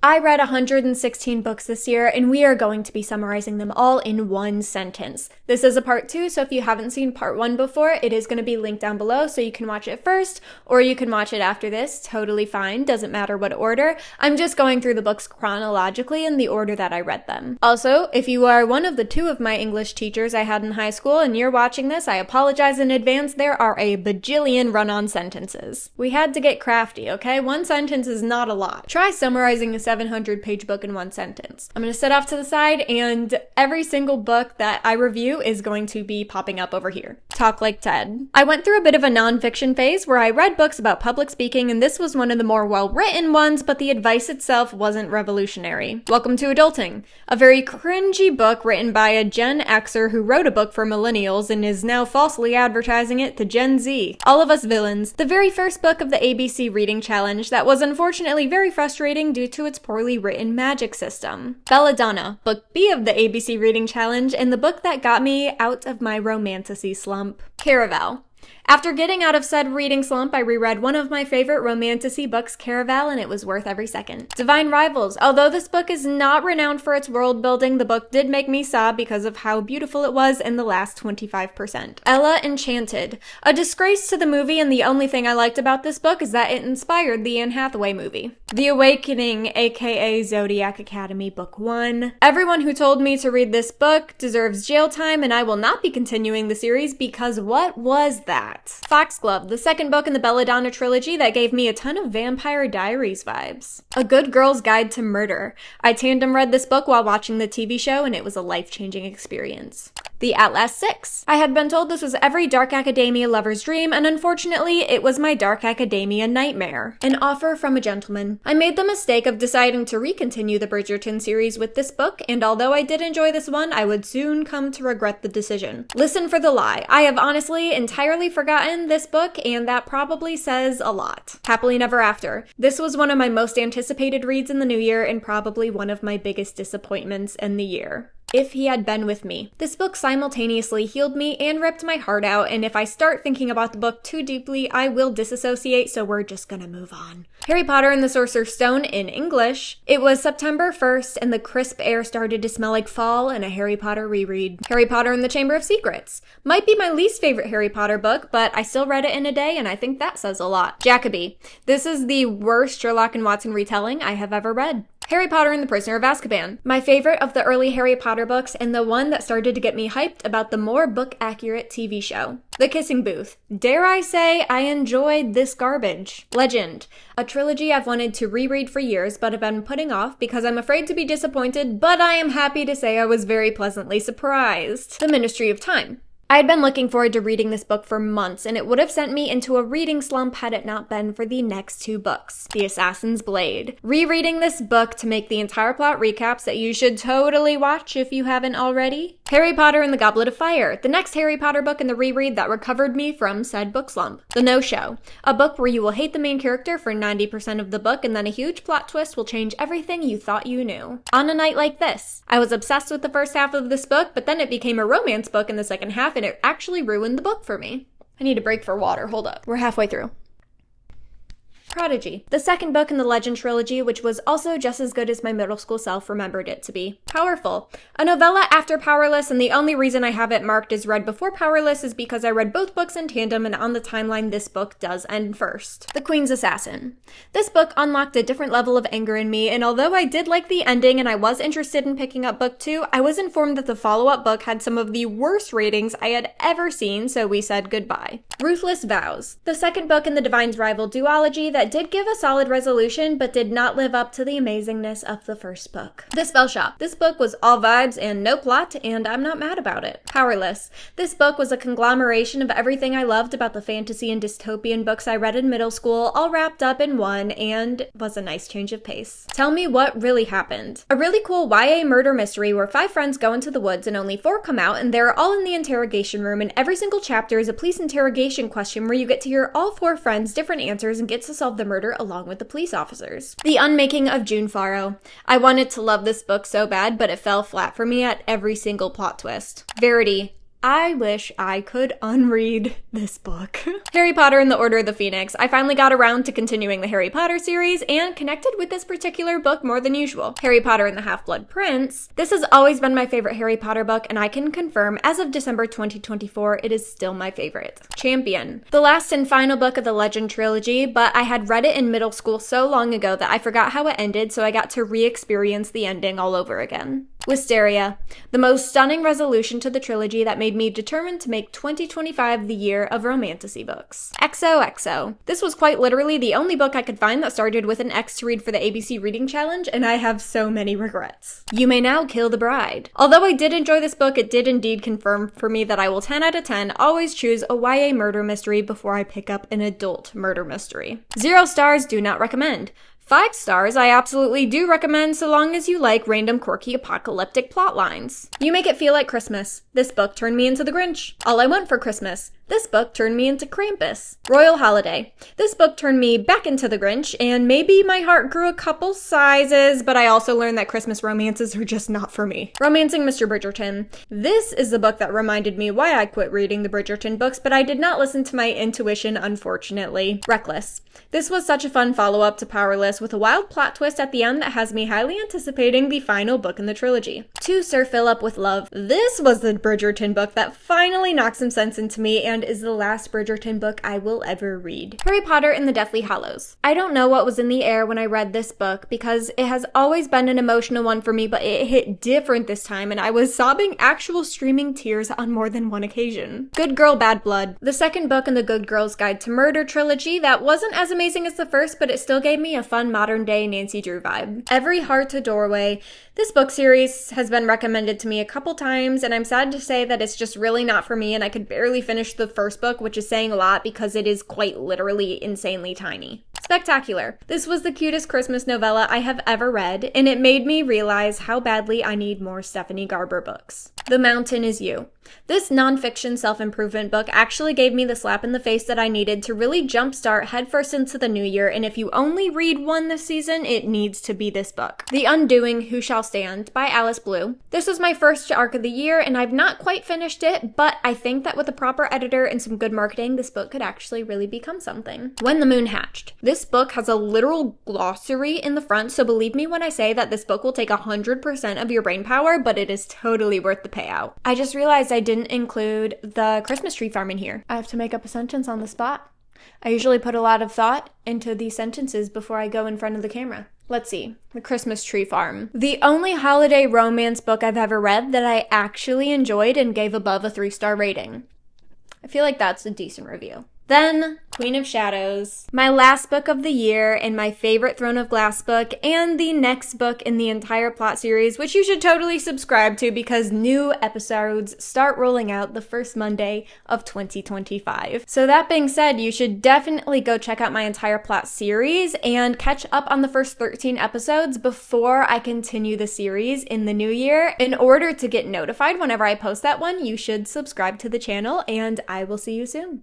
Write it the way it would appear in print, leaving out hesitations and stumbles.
I read 116 books this year, and we are going to be summarizing them all in one sentence. This is a part 2, so if you haven't seen part 1 before, it is going to be linked down below, so you can watch it first, or you can watch it after this. Totally fine, doesn't matter what order. I'm just going through the books chronologically in the order that I read them. Also, if you are one of the 2 of my English teachers I had in high school and you're watching this, I apologize in advance. There are a bajillion run-on sentences. We had to get crafty, okay? One sentence is not a lot. Try summarizing a 700-page book in one sentence. I'm going to sit off to the side, and every single book that I review is going to be popping up over here. Talk like Ted. I went through a bit of a nonfiction phase where I read books about public speaking, and this was one of the more well-written ones, but the advice itself wasn't revolutionary. Welcome to Adulting, a very cringy book written by a Gen Xer who wrote a book for millennials and is now falsely advertising it to Gen Z. All of Us Villains, the very first book of the ABC Reading Challenge that was unfortunately very frustrating due to its poorly written magic system. Belladonna, book B of the ABC Reading Challenge, and the book that got me out of my romantasy slump. Caraval. After getting out of said reading slump, I reread one of my favorite romantasy books, Caraval, and it was worth every second. Divine Rivals. Although this book is not renowned for its world building, the book did make me sob because of how beautiful it was in the last 25%. Ella Enchanted. A disgrace to the movie, and the only thing I liked about this book is that it inspired the Anne Hathaway movie. The Awakening, aka Zodiac Academy Book 1. Everyone who told me to read this book deserves jail time, and I will not be continuing the series because what was that? Foxglove, the second book in the Belladonna trilogy that gave me a ton of Vampire Diaries vibes. A Good Girl's Guide to Murder. I tandem read this book while watching the TV show, and it was a life-changing experience. The Atlas Six. I had been told this was every Dark Academia lover's dream, and unfortunately, it was my Dark Academia nightmare. An Offer from a Gentleman. I made the mistake of deciding to recontinue the Bridgerton series with this book, and although I did enjoy this one, I would soon come to regret the decision. Listen for the Lie. I have honestly entirely forgotten this book, and that probably says a lot. Happily Never After. This was one of my most anticipated reads in the new year, and probably one of my biggest disappointments in the year. If He Had Been With Me. This book simultaneously healed me and ripped my heart out, and if I start thinking about the book too deeply, I will disassociate, so we're just gonna move on. Harry Potter and the Sorcerer's Stone in English. It was September 1st, and the crisp air started to smell like fall and a Harry Potter reread. Harry Potter and the Chamber of Secrets. Might be my least favorite Harry Potter book, but I still read it in a day, and I think that says a lot. Jacobi. This is the worst Sherlock and Watson retelling I have ever read. Harry Potter and the Prisoner of Azkaban. My favorite of the early Harry Potter books, and the one that started to get me hyped about the more book-accurate TV show. The Kissing Booth. Dare I say I enjoyed this garbage. Legend. A trilogy I've wanted to reread for years, but have been putting off because I'm afraid to be disappointed, but I am happy to say I was very pleasantly surprised. The Ministry of Time. I had been looking forward to reading this book for months, and it would have sent me into a reading slump had it not been for the next 2 books. The Assassin's Blade. Rereading this book to make the entire plot recaps that you should totally watch if you haven't already. Harry Potter and the Goblet of Fire. The next Harry Potter book in the reread that recovered me from said book slump. The No-Show. A book where you will hate the main character for 90% of the book, and then a huge plot twist will change everything you thought you knew. On a Night Like This. I was obsessed with the first half of this book, but then it became a romance book in the second half, and it actually ruined the book for me. I need a break for water. Hold up. We're halfway through. Prodigy. The second book in the Legend trilogy, which was also just as good as my middle school self remembered it to be. Powerful. A novella after Powerless, and the only reason I have it marked as read before Powerless is because I read both books in tandem, and on the timeline this book does end first. The Queen's Assassin. This book unlocked a different level of anger in me, and although I did like the ending and I was interested in picking up book 2, I was informed that the follow-up book had some of the worst ratings I had ever seen, so we said goodbye. Ruthless Vows. The second book in the Divine's Rival duology that did give a solid resolution, but did not live up to the amazingness of the first book. The Spell Shop. This book was all vibes and no plot, and I'm not mad about it. Powerless. This book was a conglomeration of everything I loved about the fantasy and dystopian books I read in middle school, all wrapped up in one, and was a nice change of pace. Tell Me What Really Happened. A really cool YA murder mystery where 5 friends go into the woods and only 4 come out, and they're all in the interrogation room, and every single chapter is a police interrogation question where you get to hear all 4 friends' different answers and get to solve the murder along with the police officers. The Unmaking of June Farrow. I wanted to love this book so bad, but it fell flat for me at every single plot twist. Verity. I wish I could unread this book. Harry Potter and the Order of the Phoenix. I finally got around to continuing the Harry Potter series and connected with this particular book more than usual. Harry Potter and the Half-Blood Prince. This has always been my favorite Harry Potter book, and I can confirm as of December 2024, it is still my favorite. Champion. The last and final book of the Legend trilogy, but I had read it in middle school so long ago that I forgot how it ended, so I got to re-experience the ending all over again. Wisteria. The most stunning resolution to the trilogy that made me determined to make 2025 the year of romantasy books. XOXO. This was quite literally the only book I could find that started with an X to read for the ABC Reading Challenge, and I have so many regrets. You May Now Kill the Bride. Although I did enjoy this book, it did indeed confirm for me that I will 10 out of 10 always choose a YA murder mystery before I pick up an adult murder mystery. 0 stars, do not recommend. 5 stars, I absolutely do recommend so long as you like random quirky apocalyptic plot lines. You Make It Feel Like Christmas. This book turned me into the Grinch. All I Want for Christmas. This book turned me into Krampus. Royal Holiday. This book turned me back into the Grinch, and maybe my heart grew a couple sizes, but I also learned that Christmas romances are just not for me. Romancing Mr. Bridgerton. This is the book that reminded me why I quit reading the Bridgerton books, but I did not listen to my intuition, unfortunately. Reckless. This was such a fun follow-up to Powerless, with a wild plot twist at the end that has me highly anticipating the final book in the trilogy. To Sir Philip with Love. This was the Bridgerton book that finally knocked some sense into me and is the last Bridgerton book I will ever read. Harry Potter and the Deathly Hallows. I don't know what was in the air when I read this book because it has always been an emotional one for me, but it hit different this time and I was sobbing actual streaming tears on more than one occasion. Good Girl, Bad Blood. The second book in the Good Girl's Guide to Murder trilogy that wasn't as amazing as the first, but it still gave me a fun modern day Nancy Drew vibe. Every Heart a Doorway. This book series has been recommended to me a couple times, and I'm sad to say that it's just really not for me, and I could barely finish the first book, which is saying a lot because it is quite literally insanely tiny. Spectacular. This was the cutest Christmas novella I have ever read, and it made me realize how badly I need more Stephanie Garber books. The Mountain Is You. This nonfiction self-improvement book actually gave me the slap in the face that I needed to really jumpstart headfirst into the new year, and if you only read one this season, it needs to be this book. The Undoing, Who Shall Stand by Alice Blue. This was my first arc of the year, and I've not quite finished it, but I think that with a proper editor and some good marketing, this book could actually really become something. When the Moon Hatched. This book has a literal glossary in the front, so believe me when I say that this book will take 100% of your brain power, but it is totally worth the payout. I just realized I didn't include the Christmas tree farm in here. I have to make up a sentence on the spot. I usually put a lot of thought into these sentences before I go in front of the camera. Let's see. The Christmas Tree Farm. The only holiday romance book I've ever read that I actually enjoyed and gave above a 3-star rating. I feel like that's a decent review. Then, Queen of Shadows, my last book of the year and my favorite Throne of Glass book, and the next book in the entire plot series, which you should totally subscribe to because new episodes start rolling out the first Monday of 2025. So that being said, you should definitely go check out my entire plot series and catch up on the first 13 episodes before I continue the series in the new year. In order to get notified whenever I post that one, you should subscribe to the channel, and I will see you soon.